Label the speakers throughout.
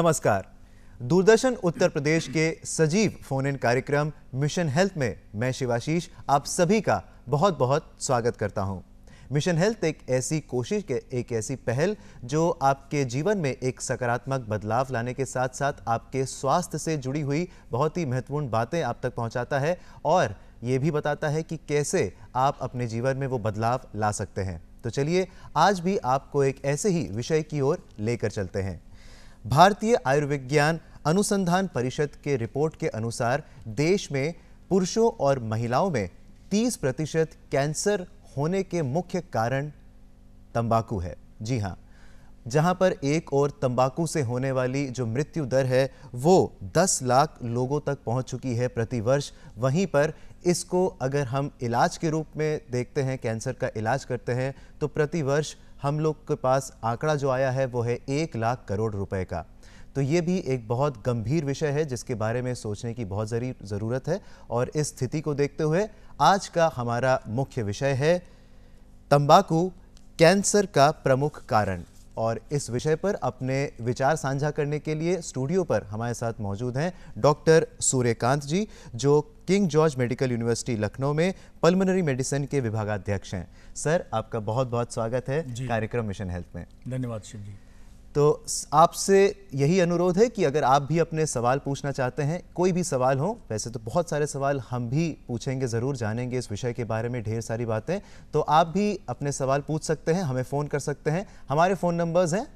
Speaker 1: नमस्कार। दूरदर्शन उत्तर प्रदेश के सजीव फोन इन कार्यक्रम मिशन हेल्थ में मैं शिवाशीष आप सभी का बहुत बहुत स्वागत करता हूं। मिशन हेल्थ एक ऐसी कोशिश एक ऐसी पहल जो आपके जीवन में एक सकारात्मक बदलाव लाने के साथ साथ आपके स्वास्थ्य से जुड़ी हुई बहुत ही महत्वपूर्ण बातें आप तक पहुंचाता है और ये भी बताता है कि कैसे आप अपने जीवन में वो बदलाव ला सकते हैं। तो चलिए आज भी आपको एक ऐसे ही विषय की ओर लेकर चलते हैं। भारतीय आयुर्विज्ञान अनुसंधान परिषद के रिपोर्ट के अनुसार देश में पुरुषों और महिलाओं में 30% कैंसर होने के मुख्य कारण तंबाकू है। जी हाँ, जहां पर एक और तंबाकू से होने वाली जो मृत्यु दर है वो 10 लाख लोगों तक पहुंच चुकी है प्रति वर्ष। वहीं पर इसको अगर हम इलाज के रूप में देखते हैं, कैंसर का इलाज करते हैं, तो प्रति वर्ष हम लोग के पास आंकड़ा जो आया है वो है 1 लाख करोड़ रुपए का। तो ये भी एक बहुत गंभीर विषय है जिसके बारे में सोचने की बहुत ज़रूरत है। और इस स्थिति को देखते हुए आज का हमारा मुख्य विषय है तंबाकू कैंसर का प्रमुख कारण। और इस विषय पर अपने विचार साझा करने के लिए स्टूडियो पर हमारे साथ मौजूद हैं डॉक्टर सूर्यकांत जी, जो king George medical university Lucknow में पल्मोनरी मेडिसिन के विभागाध्यक्ष हैं। सर, आपका बहुत बहुत स्वागत है कार्यक्रम मिशन हेल्थ में।
Speaker 2: धन्यवाद शिव जी।
Speaker 1: तो आपसे यही अनुरोध है कि अगर आप भी अपने सवाल पूछना चाहते हैं, कोई भी सवाल हो, वैसे तो बहुत सारे सवाल हम भी पूछेंगे, ज़रूर जानेंगे इस विषय के बारे में ढेर सारी बातें, तो आप भी अपने सवाल पूछ सकते हैं, हमें फ़ोन कर सकते हैं। हमारे फ़ोन नंबर्स हैं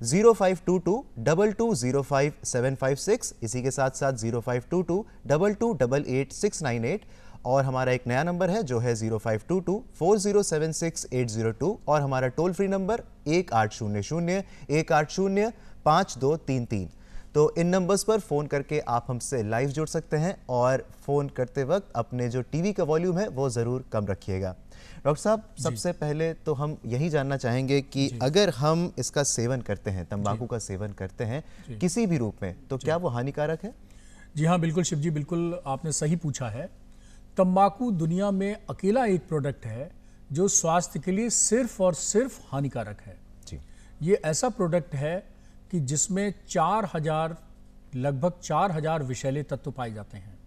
Speaker 1: 0522-2205-756, इसी के साथ साथ 0522-2288-698 और हमारा एक नया नंबर है जो है 0522-4076-802 और हमारा टोल फ्री नंबर 1800-180-5233। तो इन नंबर्स पर फ़ोन करके आप हमसे लाइव जुड़ सकते हैं और फ़ोन करते वक्त अपने जो टीवी का वॉल्यूम है वो ज़रूर कम रखिएगा। डॉक्टर साहब, सबसे पहले तो हम यही जानना चाहेंगे कि अगर हम इसका सेवन करते हैं, तंबाकू का सेवन करते हैं किसी भी रूप में, तो क्या वो हानिकारक है?
Speaker 2: जी हाँ, बिल्कुल शिव जी, बिल्कुल आपने सही पूछा है। तंबाकू दुनिया में अकेला एक प्रोडक्ट है जो स्वास्थ्य के लिए सिर्फ और सिर्फ हानिकारक है जी। ये ऐसा प्रोडक्ट है कि जिसमें लगभग 4000 विषैले तत्व पाए जाते हैं।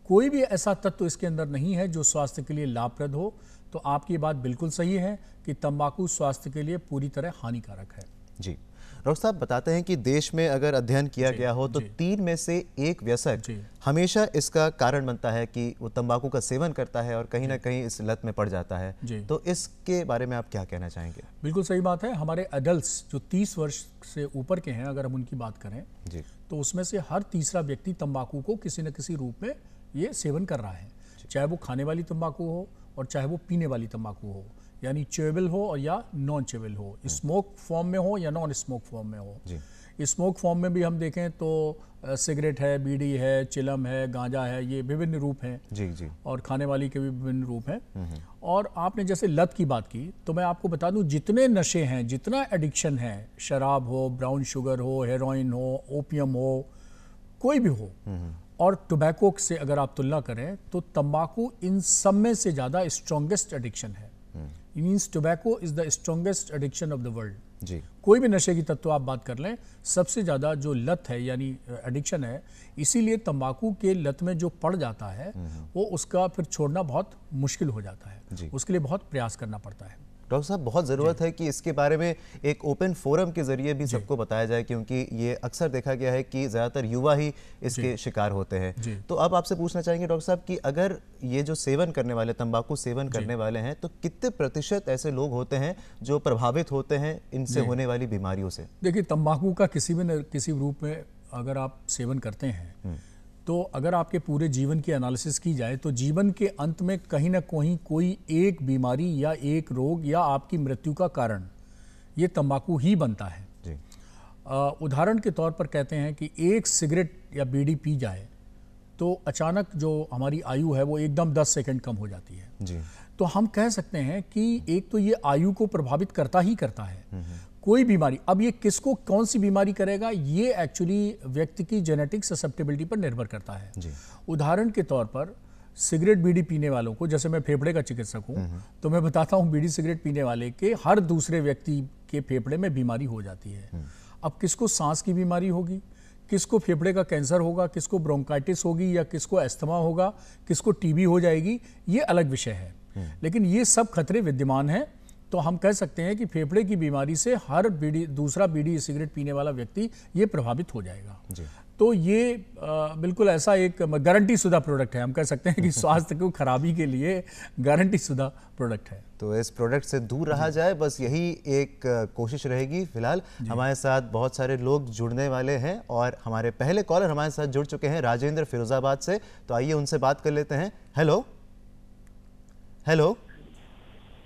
Speaker 2: कोई भी ऐसा तत्व इसके अंदर नहीं है जो स्वास्थ्य के लिए लाभप्रद हो। तो आपकी बात बिल्कुल सही है कि तंबाकू स्वास्थ्य के लिए पूरी तरह हानिकारक है
Speaker 1: जी। डॉक्टर साहब बताते हैं कि देश में अगर अध्ययन किया गया हो तो 3 में से 1 व्यसक हमेशा इसका कारण बनता है कि वो तंबाकू का सेवन करता है और कहीं ना कहीं इस लत में पड़ जाता है। तो इसके बारे में आप क्या कहना चाहेंगे?
Speaker 2: बिल्कुल सही बात है। हमारे एडल्ट्स जो 30 वर्ष से ऊपर के हैं, अगर हम उनकी बात करें तो उसमें से हर तीसरा व्यक्ति तंबाकू को किसी न किसी रूप में ये सेवन कर रहा है, चाहे वो खाने वाली तंबाकू हो और चाहे वो पीने वाली तंबाकू हो, यानी च्युएबल हो और या नॉन च्युएबल हो, स्मोक फॉर्म में हो या नॉन स्मोक फॉर्म में हो। स्मोक फॉर्म में भी हम देखें तो सिगरेट है, बीड़ी है, चिलम है, गांजा है, ये विभिन्न रूप हैं जी। और खाने वाली के भी विभिन्न रूप हैं। और आपने जैसे लत की बात की तो मैं आपको बता दूं, जितने नशे हैं, जितना एडिक्शन है, शराब हो, ब्राउन शुगर हो, हेरोइन हो, ओपियम हो, कोई भी हो, और टोबैको से अगर आप तुलना करें तो तंबाकू इन सब में से ज़्यादा स्ट्रॉन्गेस्ट एडिक्शन है। Means tobacco is the strongest addiction of the world जी। कोई भी नशे की तत्व आप बात कर लें, सबसे ज़्यादा जो लत है यानी एडिक्शन है, इसीलिए तंबाकू के लत में जो पड़ जाता है वो उसका फिर छोड़ना बहुत मुश्किल हो जाता है, उसके लिए बहुत प्रयास करना पड़ता है।
Speaker 1: डॉक्टर साहब, बहुत ज़रूरत है कि इसके बारे में एक ओपन फोरम के ज़रिए भी सबको बताया जाए, क्योंकि ये अक्सर देखा गया है कि ज़्यादातर युवा ही इसके शिकार होते हैं। तो अब आपसे पूछना चाहेंगे डॉक्टर साहब कि अगर ये जो सेवन करने वाले, तंबाकू सेवन करने वाले हैं, तो कितने प्रतिशत ऐसे लोग होते हैं जो प्रभावित होते हैं इनसे होने वाली बीमारियों से?
Speaker 2: देखिए, तंबाकू का किसी भी न किसी रूप में अगर आप सेवन करते हैं तो अगर आपके पूरे जीवन की एनालिसिस की जाए तो जीवन के अंत में कहीं ना कहीं कोई एक बीमारी या एक रोग या आपकी मृत्यु का कारण ये तंबाकू ही बनता है जी। उदाहरण के तौर पर कहते हैं कि एक सिगरेट या बीड़ी पी जाए तो अचानक जो हमारी आयु है वो एकदम 10 सेकंड कम हो जाती है जी। तो हम कह सकते हैं कि एक तो ये आयु को प्रभावित करता ही करता है। कोई बीमारी, अब ये किसको कौन सी बीमारी करेगा ये एक्चुअली व्यक्ति की जेनेटिक ससेप्टेबिलिटी पर निर्भर करता है जी। उदाहरण के तौर पर सिगरेट बीड़ी पीने वालों को, जैसे मैं फेफड़े का चिकित्सक हूँ तो मैं बताता हूँ बीड़ी सिगरेट पीने वाले के हर दूसरे व्यक्ति के फेफड़े में बीमारी हो जाती है। अब किसको सांस की बीमारी होगी, किसको फेफड़े का कैंसर होगा, किसको ब्रोंकाइटिस होगी, या किसको अस्थमा होगा, किसको टीबी हो जाएगी, ये अलग विषय है। लेकिन ये सब खतरे विद्यमान हैं। तो हम कह सकते हैं कि फेफड़े की बीमारी से हर दूसरा बीड़ी सिगरेट पीने वाला व्यक्ति ये प्रभावित हो जाएगा जी। तो ये बिल्कुल ऐसा एक गारंटी शुदा प्रोडक्ट है। हम कह सकते हैं कि स्वास्थ्य को खराबी के लिए गारंटी शुदा प्रोडक्ट है।
Speaker 1: तो इस प्रोडक्ट से दूर रहा जाए, बस यही एक कोशिश रहेगी। फिलहाल हमारे साथ बहुत सारे लोग जुड़ने वाले हैं और हमारे पहले कॉलर हमारे साथ जुड़ चुके हैं राजेंद्र फिरोजाबाद से। तो आइए उनसे बात कर लेते हैं। हेलो हेलो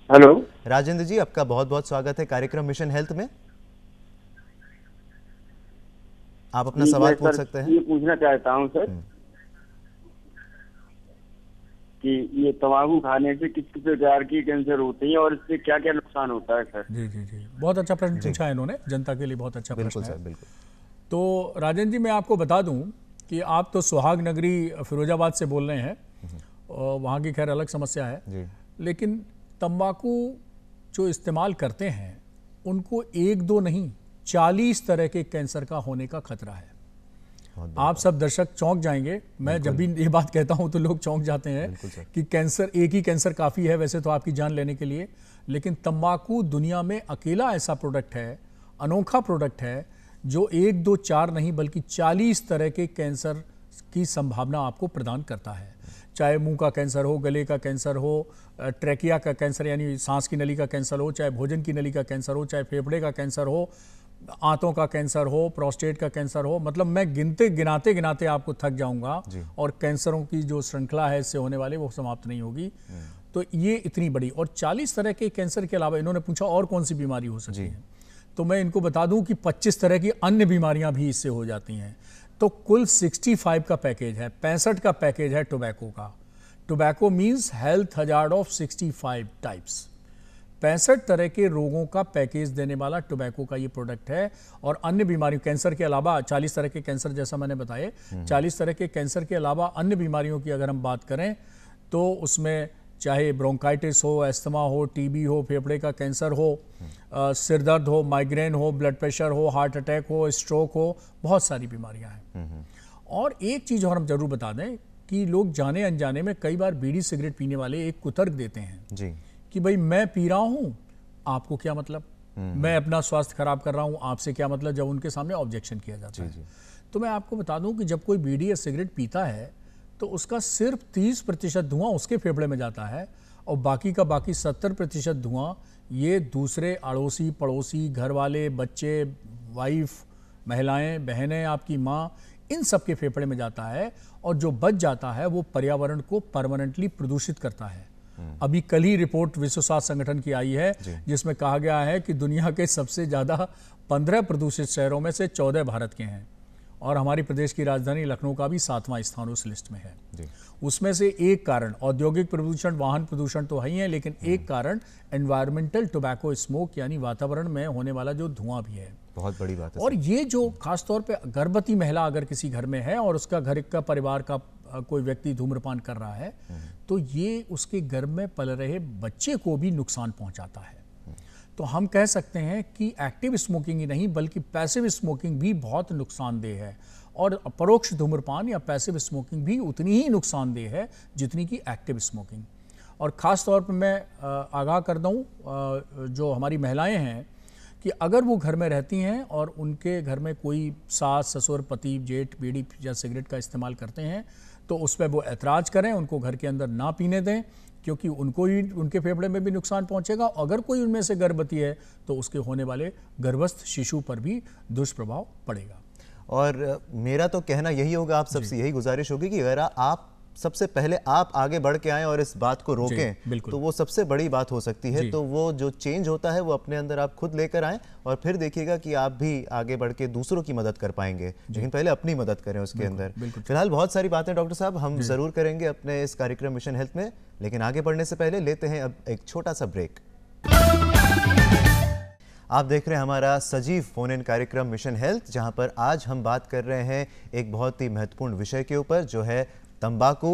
Speaker 3: हेलो
Speaker 1: राजेंद्र जी, आपका बहुत बहुत स्वागत है कार्यक्रम मिशन हेल्थ में। आप अपना सवाल पूछ सकते हैं।
Speaker 3: ये पूछना चाहता हूँ सर कि ये तंबाकू खाने से किस किस प्रकार की कैंसर होती है और इससे क्या क्या नुकसान होता है सर?
Speaker 2: जी जी जी, बहुत अच्छा प्रश्न पूछा है इन्होंने, जनता के लिए बहुत अच्छा प्रश्न है।
Speaker 1: बिल्कुल।
Speaker 2: तो राजेंद्र जी, मैं आपको बता दूं कि आप तो सुहाग नगरी फिरोजाबाद से बोल रहे हैं और वहाँ की खैर अलग समस्या है जी। लेकिन तंबाकू जो इस्तेमाल करते हैं उनको एक दो नहीं 40 तरह के कैंसर का होने का खतरा है। आप सब दर्शक चौंक जाएंगे, मैं जब भी ये बात कहता हूं तो लोग चौंक जाते हैं कि कैंसर, एक ही कैंसर काफ़ी है वैसे तो आपकी जान लेने के लिए, लेकिन तंबाकू दुनिया में अकेला ऐसा प्रोडक्ट है, अनोखा प्रोडक्ट है जो 1 2 4 नहीं बल्कि 40 तरह के कैंसर की संभावना आपको प्रदान करता है। चाहे मुंह का कैंसर हो, गले का कैंसर हो, ट्रैकिया का कैंसर यानी सांस की नली का कैंसर हो, चाहे भोजन की नली का कैंसर हो, चाहे फेफड़े का कैंसर हो, आंतों का कैंसर हो, प्रोस्टेट का कैंसर हो, मतलब मैं गिनाते गिनाते आपको थक जाऊंगा और कैंसरों की जो श्रृंखला है इससे होने वाले वो समाप्त नहीं होगी। तो ये इतनी बड़ी, और 40 तरह के कैंसर के अलावा इन्होंने पूछा और कौन सी बीमारी हो सकती है, तो मैं इनको बता दूं कि 25 तरह की अन्य बीमारियां भी इससे हो जाती हैं। तो कुल 65 का पैकेज है, 65 का पैकेज है टोबैको का। Tobacco means health hazard of 65 types, 65 तरह के रोगों का पैकेज देने वाला टोबैको का ये प्रोडक्ट है। और अन्य बीमारियों, कैंसर के अलावा 40 तरह के कैंसर जैसा मैंने बताए, 40 तरह के कैंसर के अलावा अन्य बीमारियों की अगर हम बात करें तो उसमें चाहे ब्रोंकाइटिस हो, अस्थमा हो, टीबी हो, फेफड़े का कैंसर हो, सिर दर्द हो, माइग्रेन हो, ब्लड प्रेशर हो, हार्ट अटैक हो, स्ट्रोक हो, बहुत सारी बीमारियां हैं। और एक चीज़ और हम जरूर बता दें कि लोग जाने अनजाने में कई बार बीड़ी सिगरेट पीने वाले एक कुतर्क देते हैं जी कि भाई मैं पी रहा हूं, आपको क्या मतलब, मैं अपना स्वास्थ्य खराब कर रहा हूं, आपसे क्या मतलब, जब उनके सामने ऑब्जेक्शन किया जाता है। तो मैं आपको बता दूं कि जब कोई बीड़ी या सिगरेट पीता है तो उसका सिर्फ 30% धुआं उसके फेफड़े में जाता है और बाकी का बाकी 70% धुआं ये दूसरे अड़ोसी पड़ोसी, घर वाले, बच्चे, वाइफ, महिलाएं, बहनें, आपकी माँ, इन सब के फेफड़े में जाता है और जो बच जाता है वो पर्यावरण को परमानेंटली प्रदूषित करता है। अभी कल ही रिपोर्ट विश्व स्वास्थ्य संगठन की आई है जिसमें कहा गया है कि दुनिया के सबसे ज़्यादा 15 प्रदूषित शहरों में से 14 भारत के हैं और हमारी प्रदेश की राजधानी लखनऊ का भी 7वां स्थान उस लिस्ट में है। उसमें से एक कारण औद्योगिक प्रदूषण, वाहन प्रदूषण तो है ही है, लेकिन एक कारण एनवायरमेंटल टोबैको स्मोक यानी वातावरण में होने वाला जो धुआं भी है।
Speaker 1: बहुत बड़ी बात है।
Speaker 2: और ये जो खासतौर पे गर्भवती महिला अगर किसी घर में है और उसका घर का परिवार का कोई व्यक्ति धूम्रपान कर रहा है तो ये उसके गर्भ में पल रहे बच्चे को भी नुकसान पहुंचाता है। तो हम कह सकते हैं कि एक्टिव स्मोकिंग ही नहीं बल्कि पैसिव स्मोकिंग भी बहुत नुकसानदेह है और परोक्ष धूम्रपान या पैसिव स्मोकिंग भी उतनी ही नुकसानदेह है जितनी कि एक्टिव स्मोकिंग। और ख़ास तौर पर मैं आगाह कर दूं जो हमारी महिलाएं हैं कि अगर वो घर में रहती हैं और उनके घर में कोई सास, ससुर, पति, जेठ बीड़ी या सिगरेट का इस्तेमाल करते हैं तो उस पर वो ऐतराज़ करें, उनको घर के अंदर ना पीने दें क्योंकि उनको ही, उनके फेफड़े में भी नुकसान पहुंचेगा। अगर कोई उनमें से गर्भवती है तो उसके होने वाले गर्भस्थ शिशु पर भी दुष्प्रभाव पड़ेगा।
Speaker 1: और मेरा तो कहना यही होगा, आप सबसे यही गुजारिश होगी कि अगर आप सबसे पहले आप आगे बढ़ के आएं और इस बात को रोकें तो वो सबसे बड़ी बात हो सकती है। तो वो जो चेंज होता है वो अपने अंदर आप खुद लेकर आएं और फिर देखिएगा कि आप भी आगे बढ़ के दूसरों की मदद कर पाएंगे, लेकिन पहले अपनी मदद करें उसके अंदर। फिलहाल बहुत सारी बातें डॉक्टर साहब हम जरूर करेंगे अपने इस कार्यक्रम मिशन हेल्थ में, लेकिन आगे बढ़ने से पहले लेते हैं अब एक छोटा सा ब्रेक। आप देख रहे हैं हमारा सजीव फोन इन कार्यक्रम मिशन हेल्थ, जहां पर आज हम बात कर रहे हैं एक बहुत ही महत्वपूर्ण विषय के ऊपर जो है तंबाकू।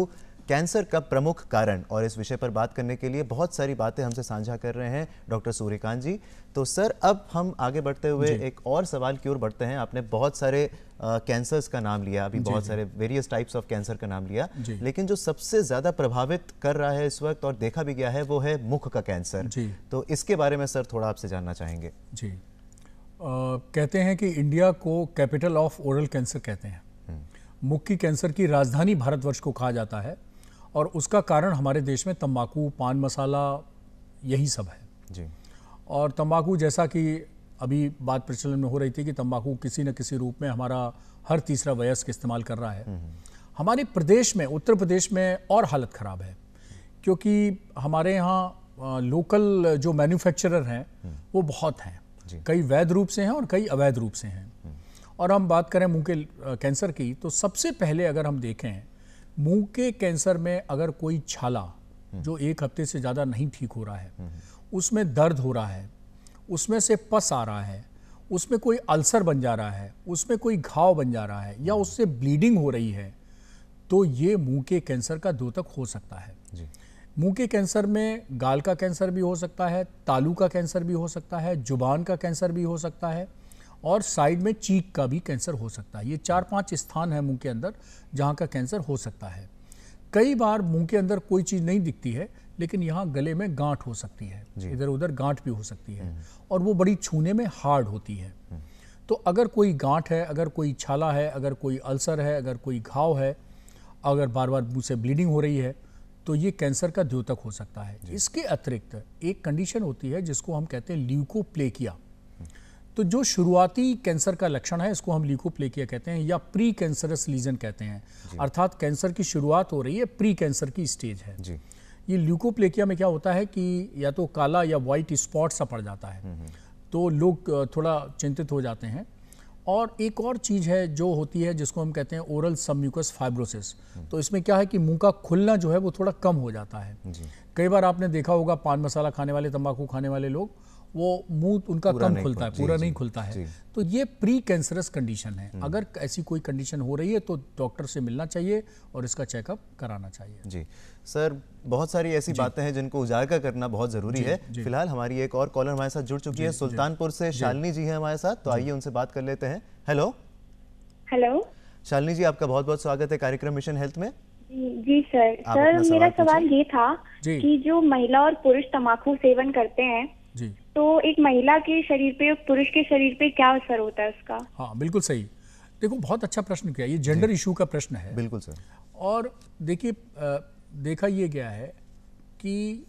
Speaker 1: कैंसर का प्रमुख कारण, और इस विषय पर बात करने के लिए बहुत सारी बातें हमसे साझा कर रहे हैं डॉक्टर सूर्यकांत जी। तो सर, अब हम आगे बढ़ते हुए एक और सवाल की ओर बढ़ते हैं। आपने बहुत सारे कैंसर्स का नाम लिया, अभी बहुत सारे वेरियस टाइप्स ऑफ कैंसर का नाम लिया, लेकिन जो सबसे ज़्यादा प्रभावित कर रहा है इस वक्त और देखा भी गया है वो है मुख का कैंसर। तो इसके बारे में सर थोड़ा आपसे जानना चाहेंगे।
Speaker 2: जी, कहते हैं कि इंडिया को कैपिटल ऑफ ओरल कैंसर कहते हैं। मुख की कैंसर की राजधानी भारतवर्ष को कहा जाता है, और उसका कारण हमारे देश में तंबाकू, पान मसाला, यही सब है जी। और तंबाकू, जैसा कि अभी बात प्रचलन में हो रही थी कि तंबाकू किसी न किसी रूप में हमारा हर तीसरा वयस्क इस्तेमाल कर रहा है। हमारे प्रदेश में, उत्तर प्रदेश में और हालत ख़राब है, क्योंकि हमारे यहाँ लोकल जो मैन्युफैक्चरर हैं वो बहुत हैं, कई वैध रूप से हैं और कई अवैध रूप से हैं। और हम बात करें मुंह के कैंसर की, तो सबसे पहले अगर हम देखें मुंह के कैंसर में अगर कोई छाला जो 1 हफ्ते से ज़्यादा नहीं ठीक हो रहा है, उसमें दर्द हो रहा है, उसमें से पस आ रहा है, उसमें कोई अल्सर बन जा रहा है, उसमें कोई घाव बन जा रहा है, या उससे ब्लीडिंग हो रही है, तो ये मुंह के कैंसर का द्योतक हो सकता है जी। मुंह के कैंसर में गाल का कैंसर भी हो सकता है, तालू का कैंसर भी हो सकता है, जुबान का कैंसर भी हो सकता है, और साइड में चीक का भी कैंसर हो सकता है। ये 4-5 स्थान है मुंह के अंदर जहाँ का कैंसर हो सकता है। कई बार मुंह के अंदर कोई चीज़ नहीं दिखती है, लेकिन यहाँ गले में गांठ हो सकती है, इधर उधर गांठ भी हो सकती है, और वो बड़ी छूने में हार्ड होती है। तो अगर कोई गांठ है, अगर कोई छाला है, अगर कोई अल्सर है, अगर कोई घाव है, अगर बार बार मुंह से ब्लीडिंग हो रही है, तो ये कैंसर का द्योतक हो सकता है। इसके अतिरिक्त एक कंडीशन होती है जिसको हम कहते हैं ल्यूकोप्लेकिया। तो जो शुरुआती कैंसर का लक्षण है, इसको हम ल्यूकोप्लेकिया कहते हैं, या प्री कैंसरस लीजन कहते हैं, अर्थात कैंसर की शुरुआत हो रही है, प्री कैंसर की स्टेज है जी। ये ल्यूकोप्लेकिया में क्या होता है कि या तो काला या वाइट स्पॉट सा पड़ जाता है, तो लोग थोड़ा चिंतित हो जाते हैं। और एक और चीज़ है जो होती है जिसको हम कहते हैं ओरल सबम्यूकस फाइब्रोसिस। तो इसमें क्या है कि मुंह का खुलना जो है वो थोड़ा कम हो जाता है। कई बार आपने देखा होगा पान मसाला खाने वाले, तंबाकू खाने वाले लोग, वो मुंह उनका कम खुलता है, पूरा नहीं खुलता है। तो ये प्री कैंसरस कंडीशन है। अगर ऐसी कोई कंडीशन हो रही है तो डॉक्टर से मिलना चाहिए और इसका चेकअप कराना चाहिए जी।
Speaker 1: सर, बहुत सारी ऐसी बातें हैं जिनको उजागर करना बहुत जरूरी है। फिलहाल हमारी एक और कॉलर हमारे साथ जुड़ चुकी है, सुल्तानपुर से शालिनी जी है हमारे साथ, तो आइए उनसे बात कर लेते हैं। हेलो
Speaker 4: हेलो
Speaker 1: शालिनी जी, आपका बहुत बहुत स्वागत है कार्यक्रम मिशन हेल्थ में।
Speaker 4: जी सर, मेरा सवाल ये था कि जो महिला और पुरुष तंबाकू सेवन करते हैं जी, तो एक महिला के शरीर पे, पुरुष के शरीर पे क्या असर होता है उसका?
Speaker 2: हाँ, बिल्कुल सही। देखो, बहुत अच्छा प्रश्न किया, ये जेंडर इशू का प्रश्न है।
Speaker 1: बिल्कुल सर।
Speaker 2: और देखिए, देखा ये गया है कि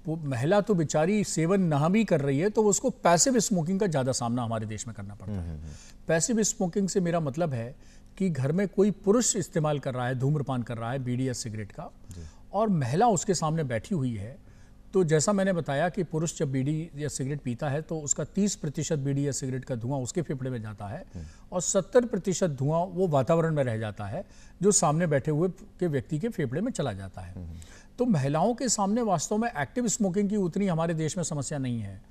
Speaker 2: वो महिला तो बेचारी सेवन ना भी कर रही है तो उसको पैसिव स्मोकिंग का ज़्यादा सामना हमारे देश में करना पड़ता है। पैसिव स्मोकिंग से मेरा मतलब है कि घर में कोई पुरुष इस्तेमाल कर रहा है, धूम्रपान कर रहा है बीड़ी या सिगरेट का, और महिला उसके सामने बैठी हुई है, तो जैसा मैंने बताया कि पुरुष जब बीड़ी या सिगरेट पीता है तो उसका 30% बीड़ी या सिगरेट का धुआं उसके फेफड़े में जाता है, और 70% धुआं वो वातावरण में रह जाता है जो सामने बैठे हुए के व्यक्ति के फेफड़े में चला जाता है। तो महिलाओं के सामने वास्तव में एक्टिव स्मोकिंग की उतनी हमारे देश में समस्या नहीं है।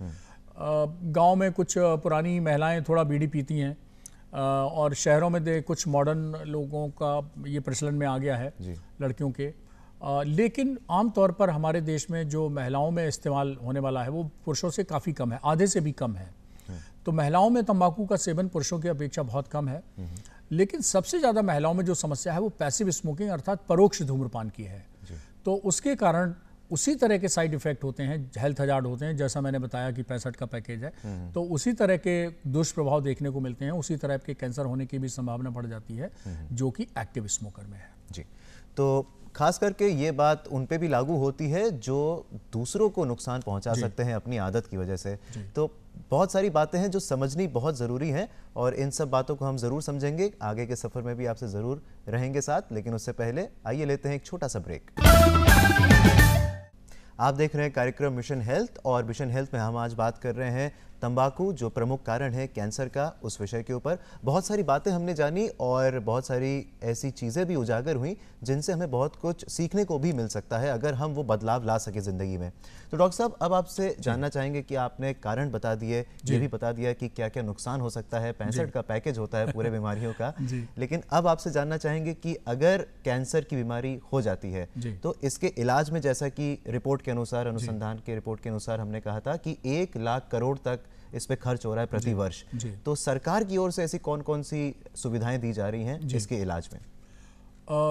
Speaker 2: गांव में कुछ पुरानी महिलाएं थोड़ा बीड़ी पीती हैं, और शहरों में कुछ मॉडर्न लोगों का ये प्रचलन में आ गया है लड़कियों के। लेकिन आमतौर पर हमारे देश में जो महिलाओं में इस्तेमाल होने वाला है वो पुरुषों से काफ़ी कम है, आधे से भी कम है। तो महिलाओं में तंबाकू का सेवन पुरुषों की अपेक्षा बहुत कम है। लेकिन सबसे ज़्यादा महिलाओं में जो समस्या है वो पैसिव स्मोकिंग अर्थात परोक्ष धूम्रपान की है। तो उसके कारण उसी तरह के साइड इफेक्ट होते हैं, हेल्थ हजार्ड होते हैं, जैसा मैंने बताया कि 65 का पैकेज है, तो उसी तरह के दुष्प्रभाव देखने को मिलते हैं, उसी तरह के कैंसर होने की भी संभावना बढ़ जाती है जो कि एक्टिव स्मोकर में है
Speaker 1: जी। तो खास करके ये बात उन पे भी लागू होती है जो दूसरों को नुकसान पहुंचा सकते हैं अपनी आदत की वजह से। तो बहुत सारी बातें हैं जो समझनी बहुत ज़रूरी हैं, और इन सब बातों को हम ज़रूर समझेंगे, आगे के सफ़र में भी आपसे ज़रूर रहेंगे साथ। लेकिन उससे पहले आइए लेते हैं एक छोटा सा ब्रेक। आप देख रहे हैं कार्यक्रम मिशन हेल्थ, और मिशन हेल्थ में हम आज बात कर रहे हैं तंबाकू जो प्रमुख कारण है कैंसर का, उस विषय के ऊपर बहुत सारी बातें हमने जानी और बहुत सारी ऐसी चीज़ें भी उजागर हुई जिनसे हमें बहुत कुछ सीखने को भी मिल सकता है अगर हम वो बदलाव ला सके ज़िंदगी में। तो डॉक्टर साहब, अब आपसे जानना चाहेंगे कि आपने कारण बता दिए, ये भी बता दिया कि क्या क्या नुकसान हो सकता है, 65 का पैकेज होता है पूरे बीमारियों का, लेकिन अब आपसे जानना चाहेंगे कि अगर कैंसर की बीमारी हो जाती है तो इसके इलाज में, जैसा कि रिपोर्ट के अनुसार, अनुसंधान के रिपोर्ट के अनुसार हमने कहा था कि 1 लाख करोड़ तक इस पे खर्च हो रहा है प्रति वर्ष, तो सरकार की ओर से ऐसी कौन कौन सी सुविधाएं दी जा रही हैं इसके इलाज में?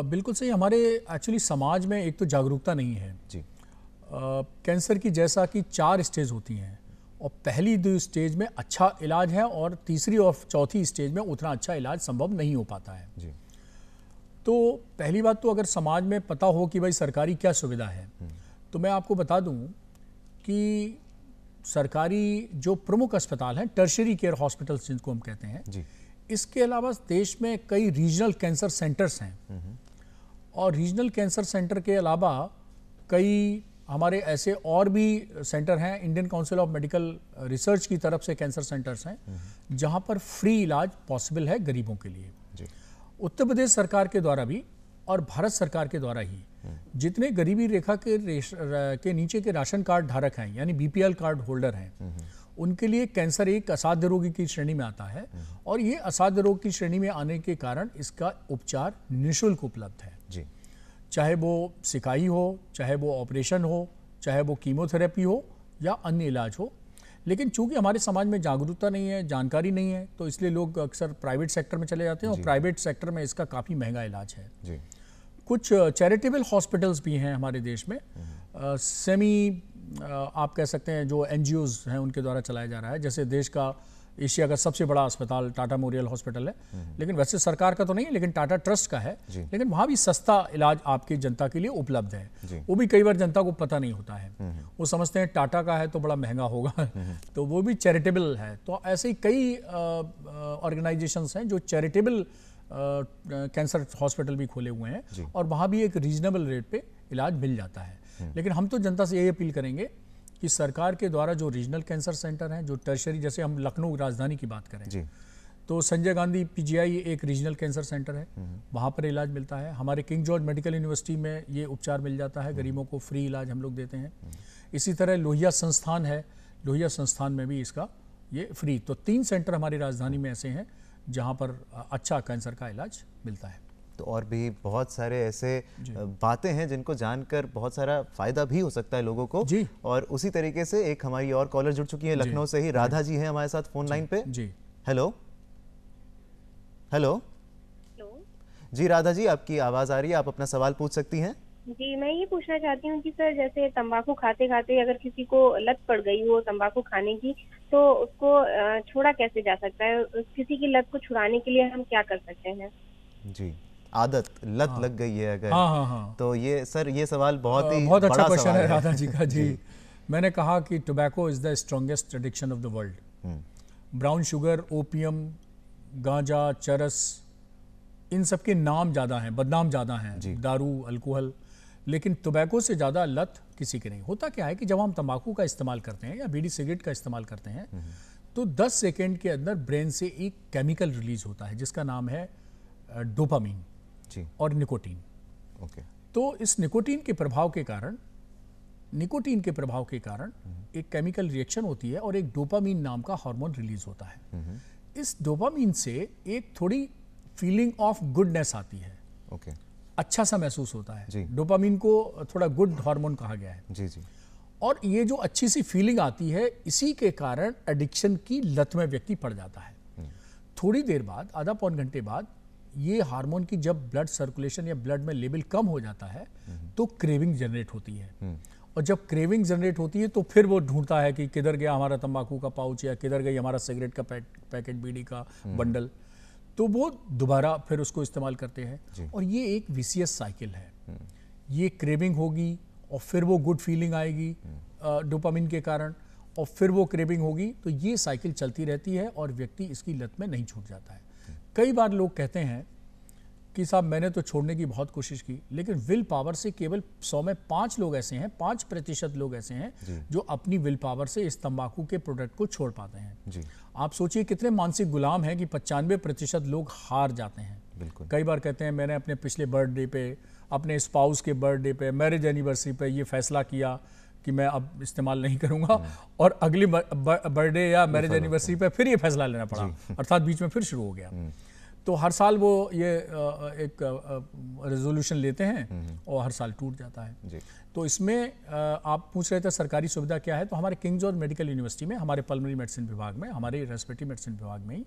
Speaker 2: बिल्कुल सही। हमारे एक्चुअली समाज में एक तो जागरूकता नहीं है जी। कैंसर की जैसा कि 4 स्टेज होती हैं और पहली 2 स्टेज में अच्छा इलाज है और तीसरी और चौथी स्टेज में उतना अच्छा इलाज संभव नहीं हो पाता है जी। तो पहली बात तो अगर समाज में पता हो कि भाई सरकारी क्या सुविधा है, तो मैं आपको बता दूं कि सरकारी जो प्रमुख अस्पताल हैं, टर्शरी केयर हॉस्पिटल्स जिनको हम कहते हैं जी, इसके अलावा देश में कई रीजनल कैंसर सेंटर्स हैं और रीजनल कैंसर सेंटर के अलावा कई हमारे ऐसे और भी सेंटर हैं, Indian council of medical research की तरफ से कैंसर सेंटर्स हैं जहां पर फ्री इलाज पॉसिबल है गरीबों के लिए जी। उत्तर प्रदेश सरकार के द्वारा भी और भारत सरकार के द्वारा ही जितने गरीबी रेखा के नीचे के राशन कार्ड धारक हैं, यानी बीपीएल कार्ड होल्डर हैं, उनके लिए कैंसर एक असाध्य रोग की श्रेणी में आता है और ये असाध्य रोग की श्रेणी में आने के कारण इसका उपचार निःशुल्क उपलब्ध है जी। चाहे वो सिकाई हो, चाहे वो ऑपरेशन हो, चाहे वो कीमोथेरेपी हो या अन्य इलाज हो। लेकिन चूंकि हमारे समाज में जागरूकता नहीं है, जानकारी नहीं है, तो इसलिए लोग अक्सर प्राइवेट सेक्टर में चले जाते हैं और प्राइवेट सेक्टर में इसका काफ़ी महंगा इलाज है जी। कुछ चैरिटेबल हॉस्पिटल्स भी हैं हमारे देश में, सेमी आप कह सकते हैं जो एनजीओज हैं उनके द्वारा चलाया जा रहा है। जैसे देश का एशिया का सबसे बड़ा अस्पताल टाटा मेमोरियल हॉस्पिटल है, लेकिन वैसे सरकार का तो नहीं है, लेकिन टाटा ट्रस्ट का है, लेकिन वहाँ भी सस्ता इलाज आपकी जनता के लिए उपलब्ध है। वो भी कई बार जनता को पता नहीं होता है, वो समझते हैं टाटा का है तो बड़ा महंगा होगा तो वो भी चैरिटेबल है। तो ऐसे ही कई ऑर्गेनाइजेशंस हैं जो चैरिटेबल कैंसर हॉस्पिटल भी खोले हुए हैं और वहाँ भी एक रीजनेबल रेट पे इलाज मिल जाता है। लेकिन हम तो जनता से यही अपील करेंगे कि सरकार के द्वारा जो रीजनल कैंसर सेंटर हैं, जो टर्शरी, जैसे हम लखनऊ राजधानी की बात करें जी, तो संजय गांधी पीजीआई एक रीजनल कैंसर सेंटर है, वहाँ पर इलाज मिलता है। हमारे किंग जॉर्ज मेडिकल यूनिवर्सिटी में ये उपचार मिल जाता है, गरीबों को फ्री इलाज हम लोग देते हैं। इसी तरह लोहिया संस्थान है, लोहिया संस्थान में भी इसका ये फ्री। तो 3 सेंटर हमारी राजधानी में ऐसे हैं जहाँ पर अच्छा कैंसर का इलाज मिलता है।
Speaker 1: तो और भी बहुत सारे ऐसे बातें हैं जिनको जानकर बहुत सारा फायदा भी हो सकता है लोगों को जी। और उसी तरीके से एक हमारी और कॉलर जुड़ चुकी है लखनऊ से ही, राधा जी हैं हमारे साथ फोन लाइन पे जी। हेलो हेलो जी, राधा जी आपकी आवाज आ रही है, आप अपना सवाल पूछ सकती हैं।
Speaker 5: जी, मैं ये पूछना चाहती हूँ कि सर जैसे तंबाकू खाते खाते अगर किसी को लत पड़ गई हो तंबाकू खाने की, तो उसको छोड़ा कैसे जा सकता है? किसी की लत को छुड़ाने के लिए हम क्या कर सकते हैं?
Speaker 1: जी, आदत लत लग गई है अगर तो ये सर ये सवाल बहुत
Speaker 2: अच्छा क्वेश्चन है राधा जी का जी। मैंने कहा कि tobacco is the strongest addiction of the world. Brown sugar, opium, गांजा, चरस, इन सब के नाम ज़्यादा हैं, बदनाम ज़्यादा हैं, दारू, अल्कोहल, लेकिन टोबैको से ज़्यादा लत किसी की नहीं। होता क्या है कि जब हम तंबाकू का इस्तेमाल करते हैं या बीड़ी सिगरेट का इस्तेमाल करते हैं तो 10 सेकेंड के अंदर ब्रेन से एक केमिकल रिलीज होता है जिसका नाम है डोपामीन और निकोटीन। तो इस निकोटीन के प्रभाव के कारण एक केमिकल रिएक्शन होती है और एक डोपामीन नाम का हार्मोन रिलीज होता है। इस डोपामीन से एक थोड़ी फीलिंग ऑफ गुडनेस आती है, अच्छा सा महसूस होता है। डोपामीन को थोड़ा गुड हार्मोन कहा गया है जी जी। और ये जो अच्छी सी फीलिंग आती है, इसी के कारण एडिक्शन की लत में व्यक्ति पड़ जाता है। थोड़ी देर बाद, आधा पौन घंटे बाद, ये हार्मोन की जब ब्लड सर्कुलेशन या ब्लड में लेवल कम हो जाता है तो क्रेविंग जनरेट होती है। और जब क्रेविंग जनरेट होती है तो फिर वो ढूंढता है कि किधर गया हमारा तंबाकू का पाउच या किधर गई हमारा सिगरेट का पैकेट, बीड़ी का बंडल, तो वो दोबारा फिर उसको इस्तेमाल करते हैं। और ये एक विशियस साइकिल है। ये क्रेविंग होगी और फिर वो गुड फीलिंग आएगी डोपामिन के कारण, और फिर वो क्रेविंग होगी, तो ये साइकिल चलती रहती है और व्यक्ति इसकी लत में नहीं छूट जाता है। कई बार लोग कहते हैं कि साहब मैंने तो छोड़ने की बहुत कोशिश की, लेकिन विल पावर से केवल 100 में 5 लोग ऐसे हैं, 5% लोग ऐसे हैं जो अपनी विल पावर से इस तंबाकू के प्रोडक्ट को छोड़ पाते हैं जी। आप सोचिए कितने मानसिक गुलाम हैं कि 95% लोग हार जाते हैं। बिल्कुल। कई बार कहते हैं मैंने अपने पिछले बर्थडे पे, अपने स्पाउस के बर्थडे पे, मैरिज एनिवर्सरी पे ये फैसला किया कि मैं अब इस्तेमाल नहीं करूंगा, और अगली बर्थडे या मैरिज एनिवर्सरी पे फिर ये फैसला लेना पड़ा, अर्थात बीच में फिर शुरू हो गया। तो हर साल वो ये एक रेजोल्यूशन लेते हैं और हर साल टूट जाता है जी। तो इसमें आप पूछ रहे थे सरकारी सुविधा क्या है, तो हमारे किंग्स और मेडिकल यूनिवर्सिटी में, हमारे पल्मोनरी मेडिसिन विभाग में, हमारे रेस्पिरेटरी मेडिसिन विभाग में ही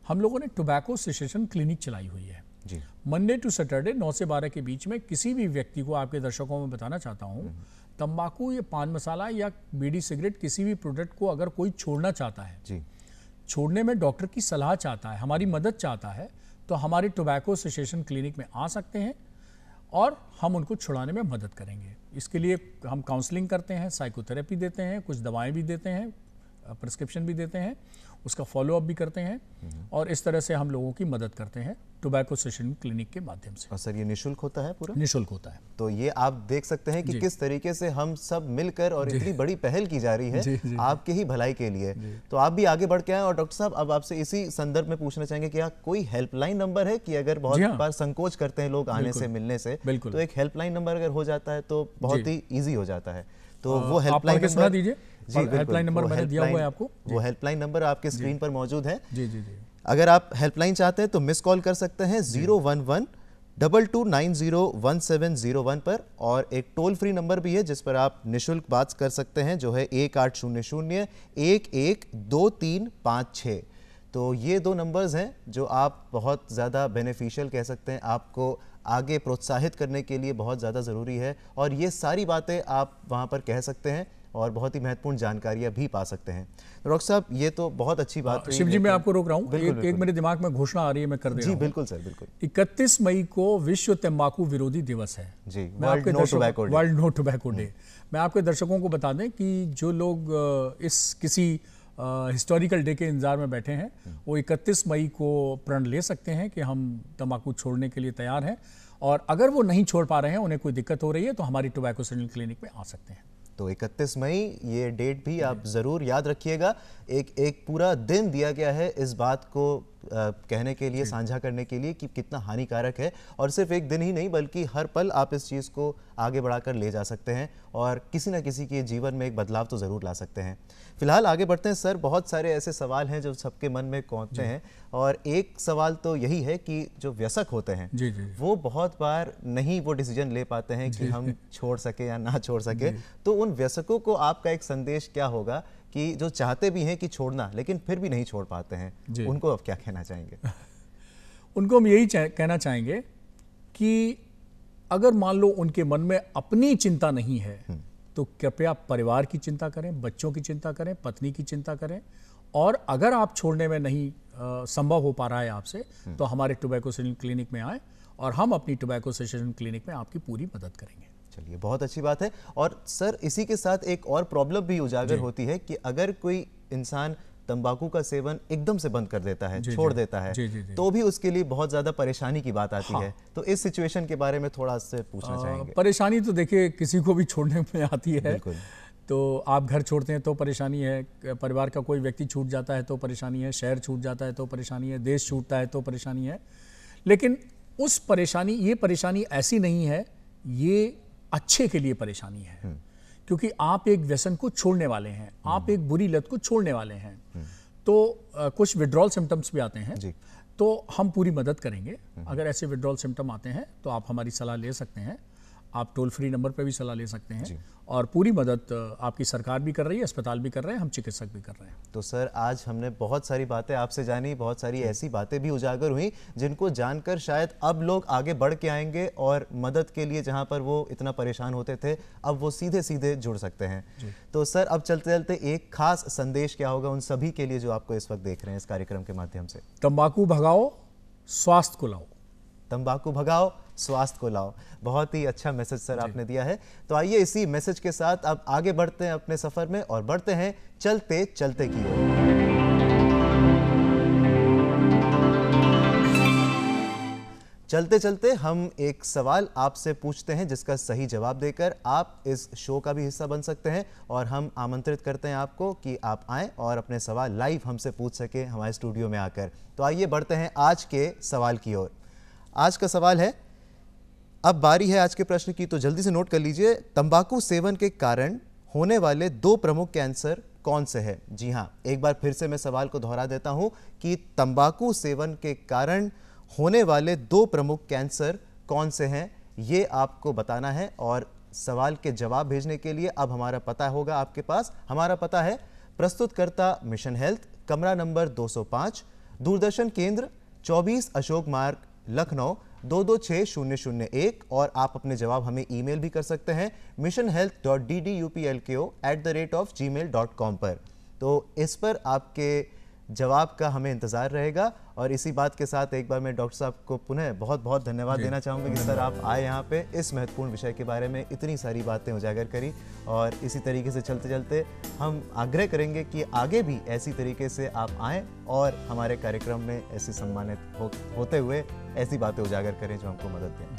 Speaker 2: हम लोगों ने टोबैको सेसेशन क्लिनिक चलाई हुई है जी। मंडे टू सैटरडे 9 से 12 के बीच में किसी भी व्यक्ति को, आपके दर्शकों में बताना चाहता हूँ, तंबाकू या पान मसाला या बीड़ी सिगरेट किसी भी प्रोडक्ट को अगर कोई छोड़ना चाहता है जी, छोड़ने में डॉक्टर की सलाह चाहता है, हमारी मदद चाहता है, तो हमारे टोबैको सेसेशन क्लिनिक में आ सकते हैं और हम उनको छुड़ाने में मदद करेंगे। इसके लिए हम काउंसलिंग करते हैं, साइकोथेरेपी देते हैं, कुछ दवाएं भी देते हैं, प्रिस्क्रिप्शन भी देते हैं, उसका फॉलोअप भी करते हैं, और इस तरह से हम लोगों की मदद करते हैं टोबैको सेसेशन क्लिनिक के माध्यम से।
Speaker 1: और सर ये निःशुल्क होता है? पूरा
Speaker 2: निःशुल्क होता है।
Speaker 1: तो ये आप देख सकते हैं कि किस तरीके से हम सब मिलकर और इतनी बड़ी पहल की जा रही है आपके ही भलाई के लिए। तो आप भी आगे बढ़ के आए। और डॉक्टर साहब, अब आपसे इसी संदर्भ में पूछना चाहेंगे कि कोई हेल्पलाइन नंबर है कि अगर बहुत बार संकोच करते हैं लोग आने से, मिलने से, तो एक हेल्पलाइन नंबर अगर हो जाता है तो बहुत ही ईजी हो जाता है। तो वो हेल्पलाइन नंबर
Speaker 2: दीजिए। जी, हेल्पलाइन नंबर मैंने दिया हुआ है आपको।
Speaker 1: वो हेल्पलाइन नंबर आपके स्क्रीन पर मौजूद है।
Speaker 2: जी जी जी।
Speaker 1: अगर आप हेल्पलाइन चाहते हैं तो मिस कॉल कर सकते हैं 011-2290-1701 पर, और एक टोल फ्री नंबर भी है जिस पर आप निःशुल्क बात कर सकते हैं, जो है 1800-112356। तो ये 2 नंबर्स हैं जो आप बहुत ज़्यादा बेनिफिशियल कह सकते हैं, आपको आगे प्रोत्साहित करने के लिए बहुत ज़्यादा ज़रूरी है। और ये सारी बातें आप वहाँ पर कह सकते हैं और बहुत ही महत्वपूर्ण जानकारियां भी पा सकते हैं। तो डॉक्टर साहब, ये तो बहुत अच्छी बात है।
Speaker 2: शिव जी, मैं आपको रोक रहा हूँ, एक मेरे दिमाग में घोषणा आ रही है, मैं कर दे रहा हूं।
Speaker 1: जी बिल्कुल सर, बिल्कुल।
Speaker 2: 31 मई को विश्व तंबाकू विरोधी दिवस है जी, वर्ल्ड नो टोबैको डे। मैं आपके दर्शकों को बता दें कि जो लोग इस किसी हिस्टोरिकल डे के इंतजार में बैठे हैं, वो 31 मई को प्रण ले सकते हैं कि हम तंबाकू छोड़ने के लिए तैयार हैं, और अगर वो नहीं छोड़ पा रहे हैं, उन्हें कोई दिक्कत हो रही है, तो हमारी टोबैको सेसेशन क्लिनिक में आ सकते हैं।
Speaker 1: तो 31 मई ये डेट भी आप ज़रूर याद रखिएगा। एक पूरा दिन दिया गया है इस बात को कहने के लिए, साझा करने के लिए कि कितना हानिकारक है, और सिर्फ एक दिन ही नहीं बल्कि हर पल आप इस चीज़ को आगे बढ़ाकर ले जा सकते हैं और किसी न किसी के जीवन में एक बदलाव तो ज़रूर ला सकते हैं। फिलहाल आगे बढ़ते हैं सर। बहुत सारे ऐसे सवाल हैं जो सबके मन में कौंधते हैं, और एक सवाल तो यही है कि जो व्यसक होते हैं वो बहुत बार नहीं वो डिसीजन ले पाते हैं कि हम छोड़ सके या ना छोड़ सके। तो उन व्यसकों को आपका एक संदेश क्या होगा कि जो चाहते भी हैं कि छोड़ना लेकिन फिर भी नहीं छोड़ पाते हैं, उनको आप क्या कहना चाहेंगे?
Speaker 2: उनको हम यही कहना चाहेंगे कि अगर मान लो उनके मन में अपनी चिंता नहीं है, तो कृपया परिवार की चिंता करें, बच्चों की चिंता करें, पत्नी की चिंता करें, और अगर आप छोड़ने में नहीं संभव हो पा रहा है आपसे, तो हमारे टोबैको सेसेशन क्लिनिक में आएँ और हम अपनी टोबैको सेसेशन क्लिनिक में आपकी पूरी मदद करेंगे।
Speaker 1: चलिए, बहुत अच्छी बात है। और सर, इसी के साथ एक और प्रॉब्लम भी उजागर होती है कि अगर कोई इंसान तंबाकू का सेवन एकदम से बंद कर देता है, छोड़ देता है, तो भी उसके लिए बहुत ज़्यादा परेशानी की बात आती है। तो इस सिचुएशन के बारे में थोड़ा से पूछना चाहेंगे।
Speaker 2: परेशानी तो देखिए किसी को भी छोड़ने में आती है। तो आप घर छोड़ते हैं तो परेशानी है, परिवार का कोई व्यक्ति छूट जाता है तो परेशानी है, शहर छूट जाता है तो परेशानी है, देश छूटता है तो परेशानी है। लेकिन उस परेशानी, ये परेशानी ऐसी नहीं है, ये अच्छे के लिए परेशानी है, क्योंकि आप एक व्यसन को छोड़ने वाले हैं, आप एक बुरी लत को छोड़ने वाले हैं। तो कुछ विड्रॉल सिम्टम्स भी आते हैं जी, तो हम पूरी मदद करेंगे। अगर ऐसे विड्रॉल सिम्टम आते हैं तो आप हमारी सलाह ले सकते हैं, आप टोल फ्री नंबर पर भी सलाह ले सकते हैं, और पूरी मदद आपकी सरकार भी कर रही है, अस्पताल भी कर रहे हैं, हम चिकित्सक भी कर रहे हैं।
Speaker 1: तो सर, आज हमने बहुत सारी बातें आपसे जानी, बहुत सारी ऐसी बातें भी उजागर हुई जिनको जानकर शायद अब लोग आगे बढ़ के आएंगे और मदद के लिए, जहां पर वो इतना परेशान होते थे, अब वो सीधे सीधे जुड़ सकते हैं। तो सर, अब चलते चलते एक खास संदेश क्या होगा उन सभी के लिए जो आपको इस वक्त देख रहे हैं इस कार्यक्रम के माध्यम से?
Speaker 2: तंबाकू भगाओ, स्वास्थ्य को लाओ।
Speaker 1: तंबाकू भगाओ, स्वास्थ्य को लाओ। बहुत ही अच्छा मैसेज सर आपने दिया है। तो आइए इसी मैसेज के साथ अब आगे बढ़ते हैं अपने सफर में और बढ़ते हैं चलते चलते की ओर। चलते चलते हम एक सवाल आपसे पूछते हैं जिसका सही जवाब देकर आप इस शो का भी हिस्सा बन सकते हैं, और हम आमंत्रित करते हैं आपको कि आप आएँ और अपने सवाल लाइव हमसे पूछ सकें हमारे स्टूडियो में आकर। तो आइए बढ़ते हैं आज के सवाल की ओर। आज का सवाल है, अब बारी है आज के प्रश्न की, तो जल्दी से नोट कर लीजिए। तंबाकू सेवन के कारण होने वाले 2 प्रमुख कैंसर कौन से हैं? जी हाँ, एक बार फिर से मैं सवाल को दोहरा देता हूं कि तंबाकू सेवन के कारण होने वाले 2 प्रमुख कैंसर कौन से हैं, ये आपको बताना है। और सवाल के जवाब भेजने के लिए अब हमारा पता होगा आपके पास। हमारा पता है प्रस्तुतकर्ता मिशन हेल्थ, कमरा नंबर 205, दूरदर्शन केंद्र 24 अशोक मार्ग, लखनऊ 226001, और आप अपने जवाब हमें ईमेल भी कर सकते हैं missionhealth.ddupilko@gmail.com पर। तो इस पर आपके जवाब का हमें इंतज़ार रहेगा। और इसी बात के साथ एक बार मैं डॉक्टर साहब को पुनः बहुत बहुत धन्यवाद देना चाहूँगा कि सर आप आए यहाँ पे, इस महत्वपूर्ण विषय के बारे में इतनी सारी बातें उजागर करी। और इसी तरीके से चलते चलते हम आग्रह करेंगे कि आगे भी ऐसी तरीके से आप आएँ और हमारे कार्यक्रम में ऐसे सम्मानित होते हुए ऐसी बातें उजागर करें जो हमको मदद दें।